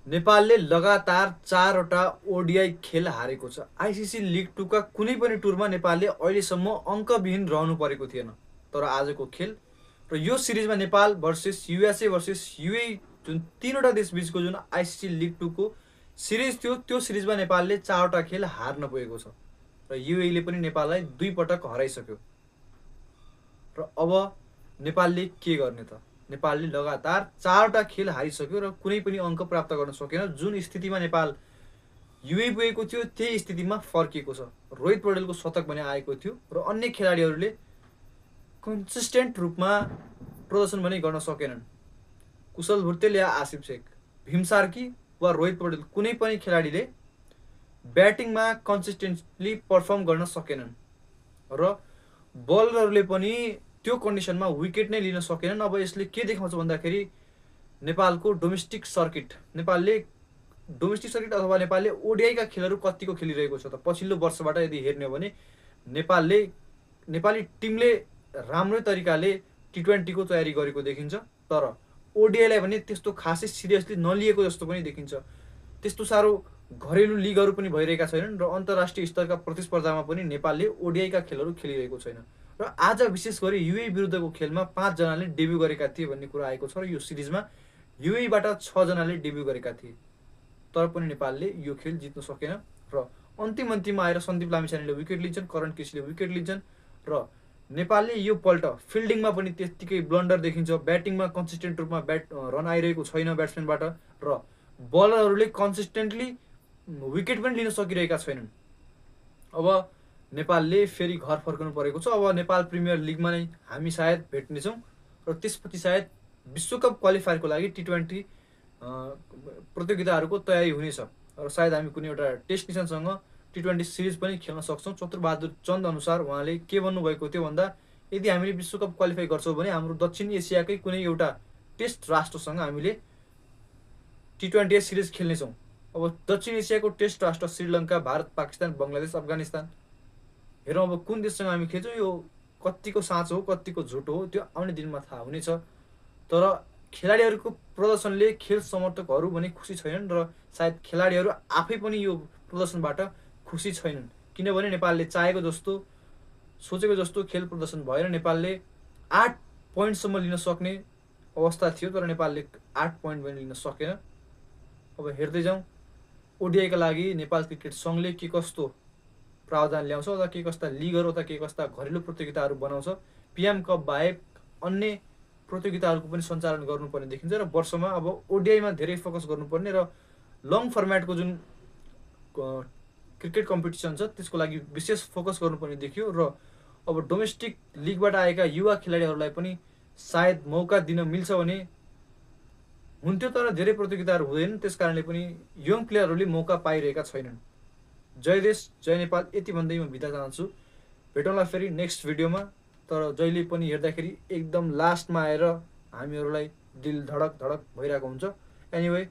नेपालले लगातार 4 वटा ओडिआई खेल हारेको छ। आइसिसी लिग 2 का कुनै पनि टुरमा नेपालले अहिलेसम्म अङ्कविहीन रहनु परेको थिएन। तर आजको खेल र यो सिरिजमा Nepal versus USA versus UAE जुन 3 वटा देशबीचको जुन आइसिसी लिग 2 को सिरिज थियो, त्यो सिरिजमा नेपालले 4 वटा खेल हार्न पुगेको छ र युएईले पनि नेपाललाई 2 पटक हराइसक्यो। र अब नेपालले के गर्ने त? नेपालले लगातार 4 वटा खेल हारिसक्यो र कुनै पनि अङ्क प्राप्त गर्न सकेन। जुन स्थितिमा नेपाल युए पुगेको थियो त्यही स्थितिमा फर्किएको छ। रोहित पौडेलको शतक पनि आएको थियो र अन्य खेलाडीहरूले कन्सिस्टेन्ट रूपमा प्रदर्शन पनि गर्न सकेनन्। कुशल भुर्तेल या आसिफ शेख, भीम सार्की वा रोहित पौडेल कुनै पनि खेलाडीले ब्याटिङमा कन्सिस्टेन्टली पर्फर्म गर्न सकेनन् र बलरहरूले पनि त्यो कन्डिसनमा विकेट नै लिन सकेनन्। अब यसले के देखाउँछ भन्दाखेरि नेपालको डोमेस्टिक सर्किट, नेपालले डोमेस्टिक सर्किट अथवा नेपालले ओडिआईका खेलहरू कतिको खेलिरहेको छ त? पछिल्लो वर्षबाट यदि हेर्ने हो भने नेपाली टिमले राम्रै तरिकाले टी20 को तयारी गरेको देखिन्छ, तर ओडिआईलाई भने त्यस्तो खासै सिरियसली नलिएको जस्तो पनि देखिन्छ। त्यस्तो साह्रो घरेलु लिगहरू पनि भइरहेका छैनन् र अन्तर्राष्ट्रिय स्तरका प्रतिस्पर्धामा पनि नेपालले ओडिआईका खेलहरू खेलिरहेको छैन। र आज विशेष गरी युए विरुद्धको खेलमा 5 जनाले डेब्यू गरेका थिए भन्ने कुरा आएको छ र यो सिरिजमा युएबाट 6 जनाले डेब्यू गरेका थिए, तर पनि नेपालले यो खेल जित्न सकेन। र अन्तिममा आएर सन्दीप लामिछानेले विकेट लिन्छन्, करण केसीले विकेट लिन्छन् र नेपालले यो पल्ट फिल्डिङमा पनि त्यत्तिकै ब्लन्डर देखिन्छ। ब्याटिङमा कन्सिस्टेन्ट रूपमा रन आइरहेको छैन ब्याट्सम्यानबाट र बलरहरूले कन्सिस्टेन्टली विकेट पनि लिन सकिरहेका छैनन्। अब नेपालले फेरि घर फर्कनु परेको छ। अब नेपाल प्रिमियर लिगमा नै हामी सायद भेट्नेछौँ र त्यसपछि सायद विश्वकप क्वालिफायरको लागि टी20 प्रतियोगिताहरूको तयारी हुनेछ र सायद हामी कुनै एउटा टेस्ट नेसनसँग टी20 सिरिज पनि खेल्न सक्छौँ। चतुरबहादुर चन्द अनुसार उहाँले के भन्नुभएको थियो भन्दा, यदि हामीले विश्वकप क्वालिफाई गर्छौँ भने हाम्रो दक्षिण एसियाकै कुनै एउटा टेस्ट राष्ट्रसँग हामीले टी20 सिरिज खेल्नेछौँ। अब दक्षिण एसियाको टेस्ट राष्ट्र श्रीलङ्का, भारत, पाकिस्तान, बङ्गलादेश, अफगानिस्तान, हेरौँ अब कुन देशसँग हामी खेल्छौँ। यो कतिको साँचो हो कतिको झुटो हो त्यो आउने दिनमा थाहा हुनेछ। तर खेलाडीहरूको प्रदर्शनले खेल समर्थकहरू भने खुसी छैनन् र सायद खेलाडीहरू आफै पनि यो प्रदर्शनबाट खुसी छैनन्, किनभने नेपालले चाहेको जस्तो सोचेको जस्तो खेल प्रदर्शन भएर नेपालले 8 पोइन्टसम्म लिन सक्ने अवस्था थियो, तर नेपालले 8 पोइन्ट पनि लिन सकेन। अब हेर्दै जाउँ ओडिआईका लागि नेपाल क्रिकेट सङ्घले के कस्तो प्रावधान ल्याउँछ, अथवा के कस्ता लिगहरू अथवा के कस्ता घरेलु प्रतियोगिताहरू बनाउँछ। पिएम कप बाहेक अन्य प्रतियोगिताहरूको पनि सञ्चालन गर्नुपर्ने देखिन्छ र वर्षमा अब ओडिआईमा धेरै फोकस गर्नुपर्ने र लङ फर्मेटको जुन क्रिकेट कम्पिटिसन छ त्यसको लागि विशेष फोकस गर्नुपर्ने देखियो। र अब डोमेस्टिक लिगबाट आएका युवा खेलाडीहरूलाई पनि सायद मौका दिन मिल्छ भने हुन्थ्यो, तर धेरै प्रतियोगिताहरू हुँदैनन्, त्यस कारणले पनि यङ प्लेयरहरूले मौका पाइरहेका छैनन्। जय देश जय नेपाल यति भन्दै म बिदा चाहन्छु। भेटौँला फेरि नेक्स्ट भिडियोमा। तर जहिले पनि हेर्दाखेरि एकदम लास्टमा आएर हामीहरूलाई दिल धडक धडक भइरहेको हुन्छ। एनिवे